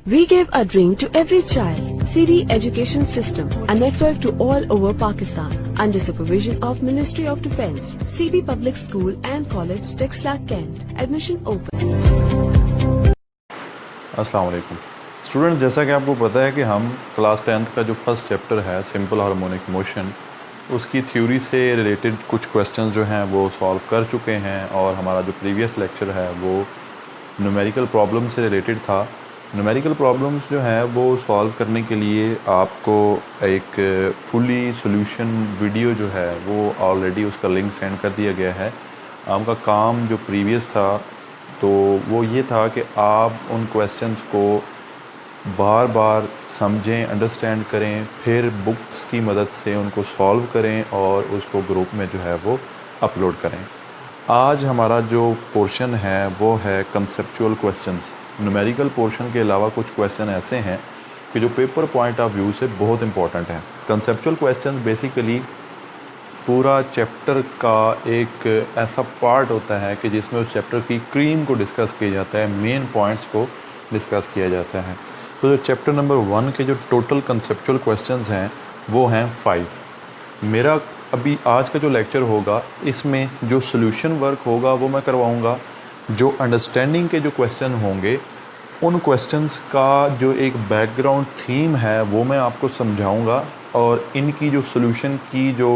We gave a dream to every child. CB Education System, a network to all over Pakistan, under supervision of Ministry of Defence. CB Public School and College, Texla, Kent. Admission open. अस्सलाम वालेकुम student, जैसा कि आपको पता है कि हम class 10th का जो फर्स्ट चैप्टर है सिंपल हार्मोनिक मोशन, उसकी थ्योरी से रिलेटेड कुछ क्वेश्चंस जो हैं वो सॉल्व कर चुके हैं। और हमारा जो प्रीवियस लेक्चर है वो न्यूमेरिकल प्रॉब्लम से रिलेटेड था। न्यूमेरिकल प्रॉब्लम्स जो हैं वो सॉल्व करने के लिए आपको एक फुली सॉल्यूशन वीडियो जो है वो ऑलरेडी उसका लिंक सेंड कर दिया गया है। आपका काम जो प्रीवियस था तो वो ये था कि आप उन क्वेश्चंस को बार बार समझें, अंडरस्टैंड करें, फिर बुक्स की मदद से उनको सॉल्व करें और उसको ग्रुप में जो है वो अपलोड करें। आज हमारा जो पोर्शन है वो है कंसेप्चुअल क्वेश्चंस। न्यूमेरिकल पोर्शन के अलावा कुछ क्वेश्चन ऐसे हैं कि जो पेपर पॉइंट ऑफ व्यू से बहुत इंपॉर्टेंट हैं। कंसेप्चुअल क्वेश्चंस बेसिकली पूरा चैप्टर का एक ऐसा पार्ट होता है कि जिसमें उस चैप्टर की क्रीम को डिस्कस किया जाता है, मेन पॉइंट्स को डिस्कस किया जाता है। तो जो चैप्टर नंबर 1 के जो टोटल कंसेप्चुअल क्वेश्चंस हैं वो हैं 5। मेरा अभी आज का जो लेक्चर होगा इसमें जो सॉल्यूशन वर्क होगा वो मैं करवाऊंगा। जो अंडरस्टैंडिंग के जो क्वेश्चन होंगे उन क्वेश्चंस का जो एक बैकग्राउंड थीम है वो मैं आपको समझाऊंगा और इनकी जो सॉल्यूशन की जो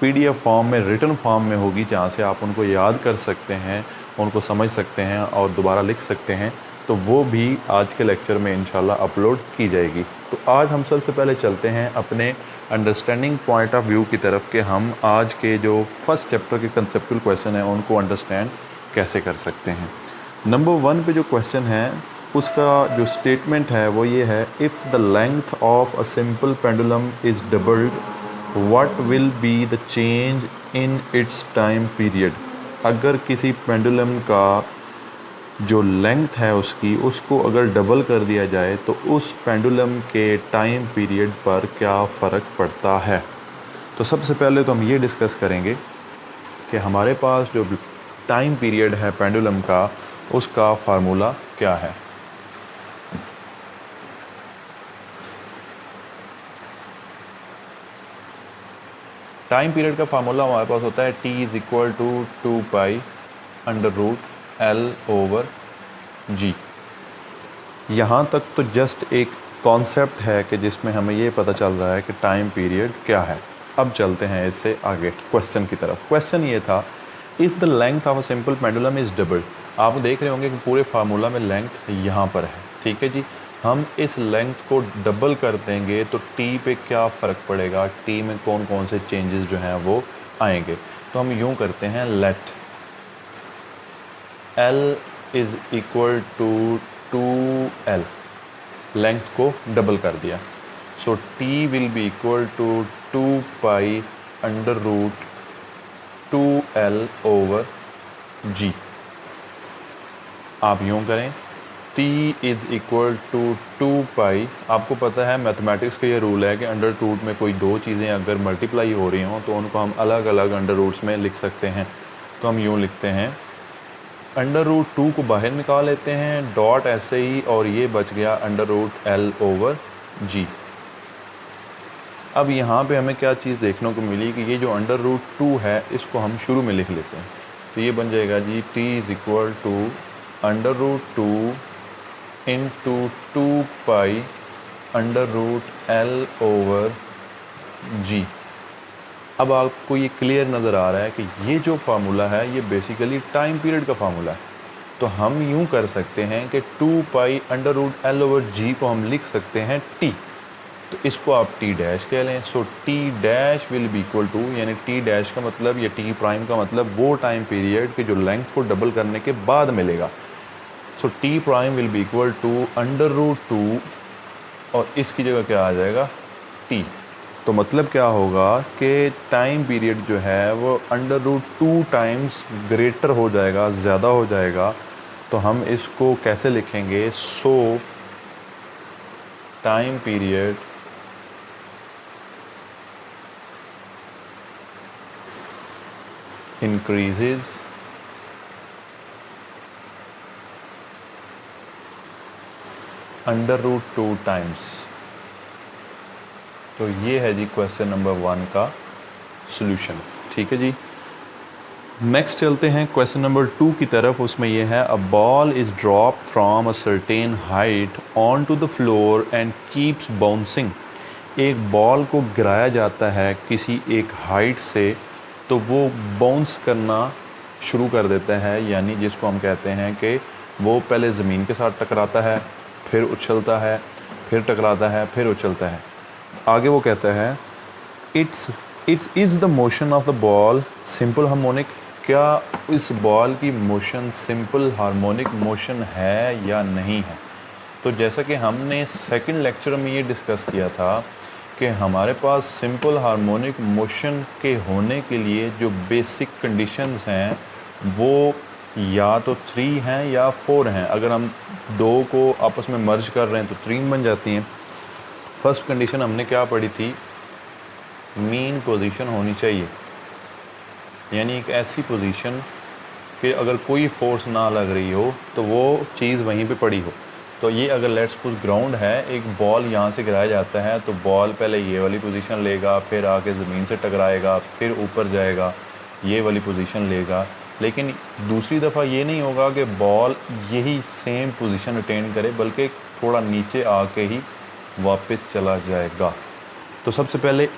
पीडीएफ फॉर्म में, रिटन फॉर्म में होगी, जहाँ से आप उनको याद कर सकते हैं, उनको समझ सकते हैं और दोबारा लिख सकते हैं, तो वो भी आज के लेक्चर में इंशाल्लाह अपलोड की जाएगी। तो आज हम सबसे पहले चलते हैं अपने अंडरस्टैंडिंग पॉइंट ऑफ व्यू की तरफ कि हम आज के जो फर्स्ट चैप्टर के कंसेप्चुअल क्वेश्चन हैं उनको अंडरस्टैंड कैसे कर सकते हैं। नंबर 1 पे जो क्वेश्चन है उसका जो स्टेटमेंट है वो ये है, if the length of a simple pendulum is doubled what will be the change in its time period. अगर किसी पेंडुलम का जो लेंथ है उसको अगर डबल कर दिया जाए तो उस पेंडुलम के टाइम पीरियड पर क्या फ़र्क पड़ता है। तो सबसे पहले तो हम ये डिस्कस करेंगे कि हमारे पास जो टाइम पीरियड है पेंडुलम का उसका फार्मूला क्या है। टाइम पीरियड का फार्मूला हमारे पास होता है T is equal to 2 pi under root L over G। यहाँ तक तो जस्ट एक कॉन्सेप्ट है कि जिसमें हमें ये पता चल रहा है कि टाइम पीरियड क्या है। अब चलते हैं इससे आगे क्वेश्चन की तरफ। क्वेश्चन ये था, if the length of a simple pendulum is double. आप देख रहे होंगे कि पूरे फार्मूला में लेंथ यहाँ पर है, ठीक है जी। हम इस लेंथ को डबल कर देंगे तो टी पे क्या फ़र्क पड़ेगा, टी में कौन कौन से चेंजेस जो हैं वो आएंगे। तो हम यूँ करते हैं, let L is equal to 2L, length को डबल कर दिया। So T will be equal to 2 pi under root 2L over G। आप यूँ करें, T is equal to 2 pi. आपको पता है मैथमेटिक्स का ये रूल है कि अंडर रूट में कोई दो चीज़ें अगर मल्टीप्लाई हो रही हों तो उनको हम अलग अलग अंडर रूट्स में लिख सकते हैं। तो हम यूँ लिखते हैं, अंडर रूट 2 को बाहर निकाल लेते हैं, डॉट ऐसे ही, और ये बच गया under root L over G। अब यहाँ पे हमें क्या चीज़ देखने को मिली कि ये जो अंडर रूट 2 है इसको हम शुरू में लिख लेते हैं। तो ये बन जाएगा जी, T is equal to under root 2 into 2 pi under root L over G। अब आपको ये क्लियर नज़र आ रहा है कि ये जो फार्मूला है ये बेसिकली टाइम पीरियड का फार्मूला है। तो हम यूँ कर सकते हैं कि 2 pi under root L over G को हम लिख सकते हैं T। तो इसको आप T डैश कह लें। So T dash will be equal to, यानी T डैश का मतलब या T प्राइम का मतलब वो टाइम पीरियड कि जो लेंथ को डबल करने के बाद मिलेगा। So T prime will be equal to under root 2 और इसकी जगह क्या आ जाएगा, T। तो मतलब क्या होगा कि टाइम पीरियड जो है वो अंडर रूट 2 टाइम्स ग्रेटर हो जाएगा, ज़्यादा हो जाएगा। तो हम इसको कैसे लिखेंगे, सो टाइम पीरियड increases √2 टाइम्स। तो ये है जी क्वेश्चन नंबर 1 का सॉल्यूशन। ठीक है जी, नेक्स्ट चलते हैं क्वेश्चन नंबर 2 की तरफ। उसमें यह है a ball is drop from a certain height on to the floor and keeps bouncing. एक बॉल को गिराया जाता है किसी एक हाइट से, तो वो बाउंस करना शुरू कर देता है, यानी जिसको हम कहते हैं कि वो पहले ज़मीन के साथ टकराता है, फिर उछलता है, फिर टकराता है, फिर उछलता है। आगे वो कहता है it's is the motion of the ball simple harmonic. क्या इस बॉल की मोशन सिंपल हार्मोनिक मोशन है या नहीं है? तो जैसा कि हमने सेकंड लेक्चर में ये डिस्कस किया था कि हमारे पास सिंपल हार्मोनिक मोशन के होने के लिए जो बेसिक कंडीशंस हैं वो या तो 3 हैं या 4 हैं। अगर हम दो को आपस में मर्ज कर रहे हैं तो 3 बन जाती हैं। फर्स्ट कंडीशन हमने क्या पढ़ी थी? मीन पोजीशन होनी चाहिए, यानी एक ऐसी पोजीशन कि अगर कोई फोर्स ना लग रही हो तो वो चीज़ वहीं पे पड़ी हो। तो ये अगर लेट्स सपोज ग्राउंड है, एक बॉल यहाँ से गिराया जाता है तो बॉल पहले ये वाली पोजीशन लेगा, फिर आके ज़मीन से टकराएगा, फिर ऊपर जाएगा, ये वाली पोजीशन लेगा। लेकिन दूसरी दफ़ा ये नहीं होगा कि बॉल यही सेम पोजीशन अटेन करे, बल्कि थोड़ा नीचे आके ही वापस चला जाएगा। तो सबसे पहले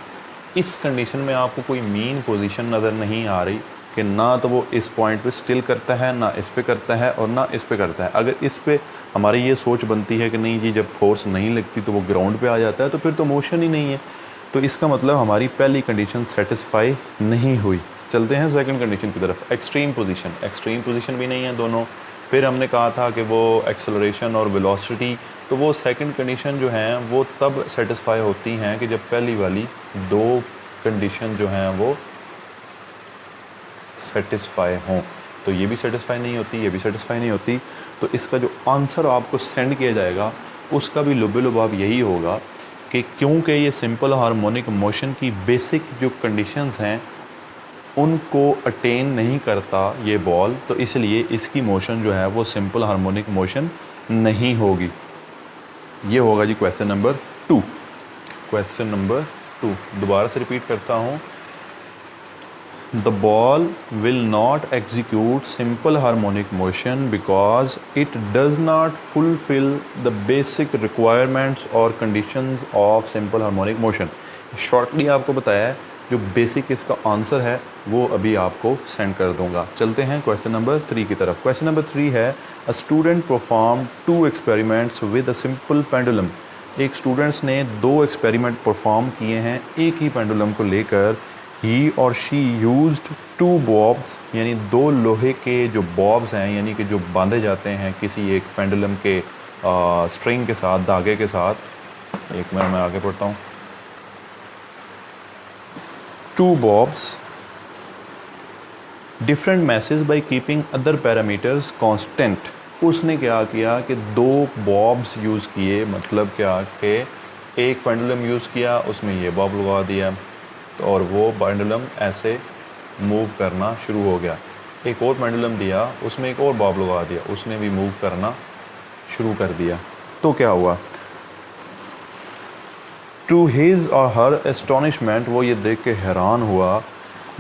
इस कंडीशन में आपको कोई मीन पोजीशन नज़र नहीं आ रही कि ना तो वो इस पॉइंट पे स्टिल करता है, ना इस पे करता है और ना इस पे करता है। अगर इस पे हमारी ये सोच बनती है कि नहीं जी जब फोर्स नहीं लगती तो वो ग्राउंड पे आ जाता है, तो फिर तो मोशन ही नहीं है। तो इसका मतलब हमारी पहली कंडीशन सेटिस्फाई नहीं हुई। चलते हैं सेकंड कंडीशन की तरफ। एक्सट्रीम पोजीशन भी नहीं है दोनों। फिर हमने कहा था कि वो एक्सेलरेशन और वेलोसिटी, तो वो सेकंड कंडीशन जो हैं वो तब सेटिस्फाई होती हैं कि जब पहली वाली दो कंडीशन जो हैं वो सेटिस्फाई हों। तो ये भी सेटिस्फाई नहीं होती, ये भी सेटिस्फाई नहीं होती। तो इसका जो आंसर आपको सेंड किया जाएगा उसका भी लुबे-लुबाब यही होगा कि क्योंकि ये सिंपल हार्मोनिक मोशन की बेसिक जो कंडीशंस हैं उनको अटेन नहीं करता ये बॉल, तो इसलिए इसकी मोशन जो है वो सिंपल हार्मोनिक मोशन नहीं होगी। ये होगा जी क्वेश्चन नंबर 2। क्वेश्चन नंबर 2 दोबारा से रिपीट करता हूँ। The ball will not execute simple harmonic motion because it does not fulfill the basic requirements or conditions of simple harmonic motion। Shortly आपको बताया है, जो बेसिक इसका आंसर है वो अभी आपको सेंड कर दूंगा। चलते हैं क्वेश्चन नंबर 3 की तरफ। क्वेश्चन नंबर 3 है a student perform 2 experiments with a simple pendulum. एक स्टूडेंट्स ने 2 एक्सपेरिमेंट परफॉर्म किए हैं एक ही पेंडुलम को लेकर। ही और शी यूज्ड 2 बॉब्स, यानी 2 लोहे के जो बॉब्स हैं, यानी कि जो बांधे जाते हैं किसी एक पेंडुलम के स्ट्रिंग के साथ, धागे के साथ। एक मिनट मैं आगे पढ़ता हूँ। 2 bobs different masses by keeping other parameters constant। उसने क्या किया कि 2 बॉब्स यूज़ किए, मतलब क्या कि एक पेंडुलम यूज़ किया, उसमें ये बॉब लगा दिया और वो पेंडुलम ऐसे मूव करना शुरू हो गया। एक और पेंडुलम दिया, उसमें एक और बॉब लगा दिया, उसने भी मूव करना शुरू कर दिया। तो क्या हुआ? टू हिज और हर एस्टोनिशमेंट, वो ये देख के हैरान हुआ,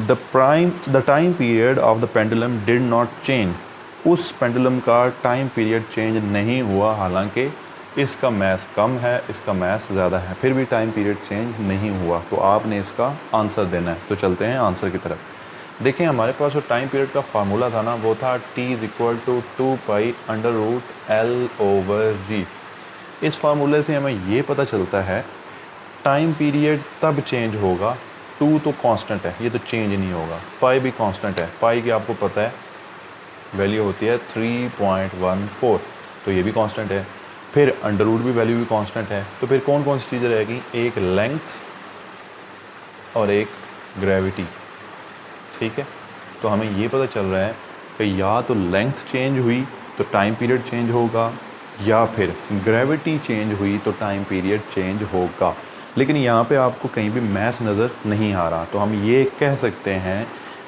the time period of the pendulum did not change. उस पेंडुलम का टाइम पीरियड चेंज नहीं हुआ, हालांकि इसका मैस कम है, इसका मैस ज़्यादा है, फिर भी टाइम पीरियड चेंज नहीं हुआ। तो आपने इसका आंसर देना है। तो चलते हैं आंसर की तरफ। देखें, हमारे पास जो टाइम पीरियड का फार्मूला था ना, वो था T=2π√L/G। इस फार्मूले से हमें ये पता चलता है टाइम पीरियड तब चेंज होगा, 2 तो कांस्टेंट है, ये तो चेंज नहीं होगा। पाई भी कांस्टेंट है, पाई की आपको पता है वैल्यू होती है 3.14, तो ये भी कांस्टेंट है। फिर अंडर रूट भी वैल्यू भी कांस्टेंट है। तो फिर कौन कौन सी चीज़ें रहेगी? एक लेंथ और एक ग्रेविटी। ठीक है, तो हमें ये पता चल रहा है कि या तो लेंथ चेंज हुई तो टाइम पीरियड चेंज होगा, या फिर ग्रेविटी चेंज हुई तो टाइम पीरियड चेंज होगा। लेकिन यहाँ पे आपको कहीं भी मैस नज़र नहीं आ रहा। तो हम ये कह सकते हैं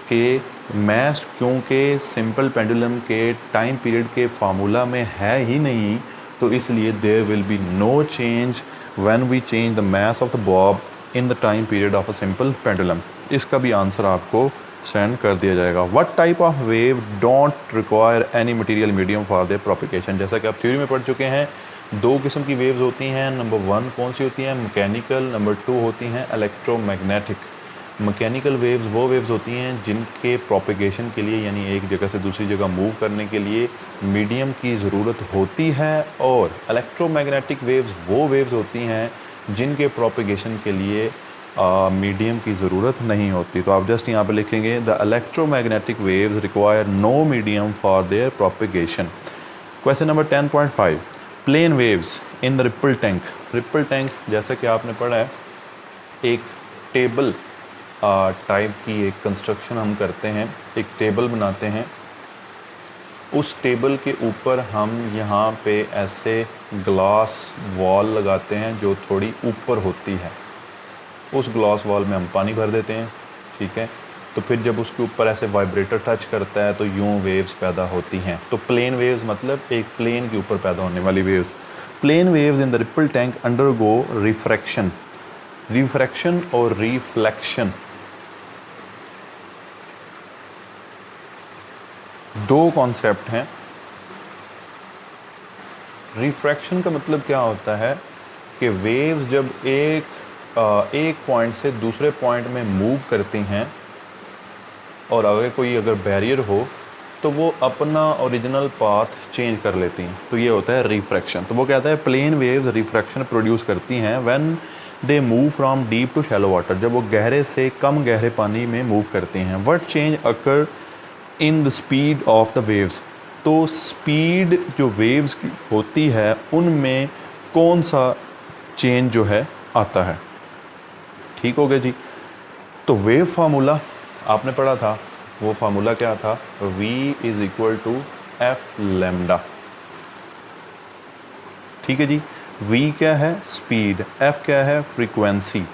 कि मैस क्योंकि सिंपल पेंडुलम के टाइम पीरियड के फार्मूला में है ही नहीं, तो इसलिए there will be no change when we change the mass of the bob in the time period of a simple pendulum. इसका भी आंसर आपको सेंड कर दिया जाएगा। What type of wave don't require any material medium for their propagation. जैसा कि आप theory में पढ़ चुके हैं, दो किस्म की वेव्स होती हैं। नंबर 1 कौन सी होती हैं? मैकेनिकल। नंबर 2 होती हैं इलेक्ट्रोमैग्नेटिक। मैकेनिकल वेव्स वो वेव्स होती हैं जिनके प्रोपिगेशन के लिए, यानी एक जगह से दूसरी जगह मूव करने के लिए मीडियम की ज़रूरत होती है, और इलेक्ट्रोमैग्नेटिक वेव्स वो वेव्स होती हैं जिनके प्रोपिगेशन के लिए मीडियम की ज़रूरत नहीं होती। तो आप जस्ट यहाँ पे लिखेंगे the electromagnetic waves require no medium for their propagation. Question number 10.5 plane waves in the ripple tank. Ripple tank जैसा कि आपने पढ़ा है, एक टेबल टाइप की एक कंस्ट्रक्शन हम करते हैं, एक टेबल बनाते हैं। उस टेबल के ऊपर हम यहाँ पे ऐसे ग्लास वॉल लगाते हैं जो थोड़ी ऊपर होती है। उस ग्लास वॉल में हम पानी भर देते हैं, ठीक है। तो फिर जब उसके ऊपर ऐसे वाइब्रेटर टच करता है तो यूं वेव्स पैदा होती हैं। तो प्लेन वेव्स मतलब एक प्लेन के ऊपर पैदा होने वाली waves. Plane waves in the ripple tank undergo refraction. Refraction और रिफ्लेक्शन दो कॉन्सेप्ट हैं। रिफ्रैक्शन का मतलब क्या होता है कि वेव्स जब एक पॉइंट से दूसरे पॉइंट में मूव करती हैं और अगर बैरियर हो तो वो अपना ओरिजिनल पाथ चेंज कर लेती हैं, तो ये होता है रिफ्रैक्शन। तो वो कहता है प्लेन वेव्स रिफ्रैक्शन प्रोड्यूस करती हैं when they move from deep to shallow water. जब वो गहरे से कम गहरे पानी में मूव करती हैं। What change occur in the speed of the waves. तो स्पीड जो वेव्स की होती है उनमें कौन सा चेंज जो है आता है। ठीक हो गया जी। तो वेव फार्मूला आपने पढ़ा था, वो फार्मूला क्या था? v is equal to f lambda. ठीक है जी। v क्या है? स्पीड। f क्या है? फ्रीक्वेंसी।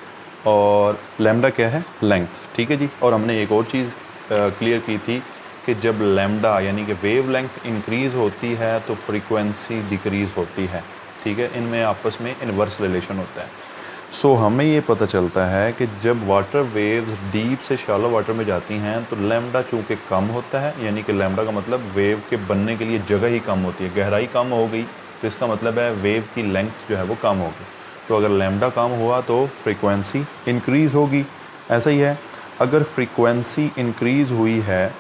और लैम्डा क्या है? लेंथ। ठीक है जी। और हमने एक और चीज़ क्लियर की थी कि जब लैम्डा यानी कि वेव लेंथ इंक्रीज़ होती है तो फ्रीक्वेंसी डिक्रीज़ होती है। ठीक है, इनमें आपस में इन्वर्स रिलेशन होता है। सो हमें ये पता चलता है कि जब वाटर वेव्स डीप से शैलो वाटर में जाती हैं तो लैम्डा चूँकि कम होता है, यानी कि लैम्डा का मतलब वेव के बनने के लिए जगह ही कम होती है। गहराई कम हो गई तो इसका मतलब है वेव की लेंथ जो है वो कम होगी। तो अगर लैम्डा कम हुआ तो फ्रीक्वेंसी इंक्रीज़ होगी। ऐसा ही है, अगर फ्रीक्वेंसी इंक्रीज़ हुई है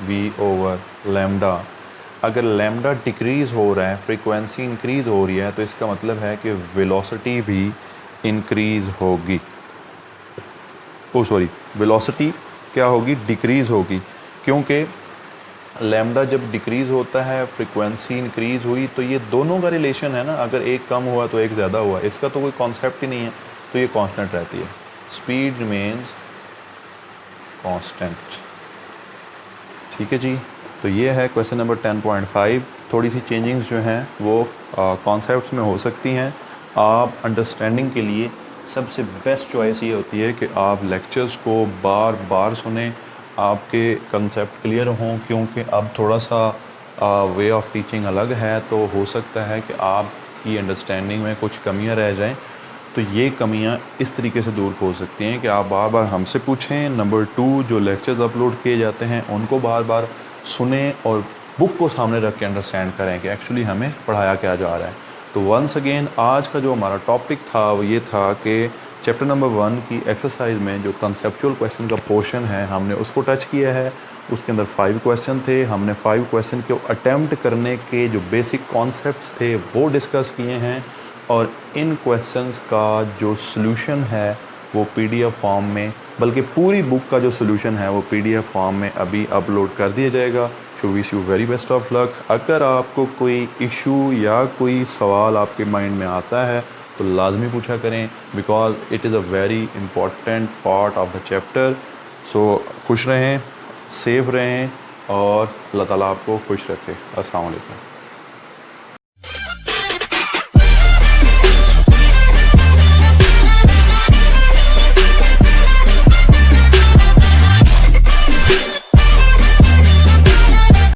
v ओवर लैम्डा, अगर लैम्डा डिक्रीज़ हो रहा है, फ्रीक्वेंसी इंक्रीज़ हो रही है, तो इसका मतलब है कि वेलोसिटी भी इंक्रीज़ होगी। वेलोसिटी क्या होगी? डिक्रीज़ होगी, क्योंकि लैम्डा जब डिक्रीज़ होता है फ्रीक्वेंसी इंक्रीज़ हुई, तो ये दोनों का रिलेशन है ना। अगर एक कम हुआ तो एक ज़्यादा हुआ, इसका तो कोई कॉन्सेप्ट ही नहीं है, तो ये कांस्टेंट रहती है। Speed remains constant. ठीक है जी। तो ये है क्वेश्चन नंबर 10.5। थोड़ी सी चेंजिंग्स जो हैं वो कॉन्सेप्ट्स में हो सकती हैं। आप अंडरस्टैंडिंग के लिए सबसे बेस्ट चॉइस ये होती है कि आप लेक्चर्स को बार बार सुने, आपके कंसेप्ट क्लियर हों, क्योंकि अब थोड़ा सा वे ऑफ टीचिंग अलग है, तो हो सकता है कि आपकी अंडरस्टैंडिंग में कुछ कमियां रह जाएं। तो ये कमियां इस तरीके से दूर हो सकती हैं कि आप बार बार हमसे पूछें। नंबर 2, जो लेक्चर्स अपलोड किए जाते हैं उनको बार बार सुने और बुक को सामने रख के अंडरस्टैंड करें कि एक्चुअली हमें पढ़ाया क्या जा रहा है। तो वंस अगेन आज का जो हमारा टॉपिक था वो ये था कि चैप्टर नंबर 1 की एक्सरसाइज में जो कंसेप्चुअल क्वेश्चन का पोर्शन है हमने उसको टच किया है। उसके अंदर 5 क्वेश्चन थे। हमने 5 क्वेश्चन को अटैम्प्ट करने के जो बेसिक कॉन्सेप्ट्स थे वो डिस्कस किए हैं, और इन क्वेश्चंस का जो सॉल्यूशन है वो पीडीएफ फॉर्म में, बल्कि पूरी बुक का जो सॉल्यूशन है वो पीडीएफ फॉर्म में अभी अपलोड कर दिया जाएगा। So wish you very best of luck. अगर आपको कोई इशू या कोई सवाल आपके माइंड में आता है तो लाजमी पूछा करें, because it is a very important part of the chapter. So खुश रहें, सेफ रहें और अल्लाह ताला आपको खुश रखे। अस्सलाम वालेकुम।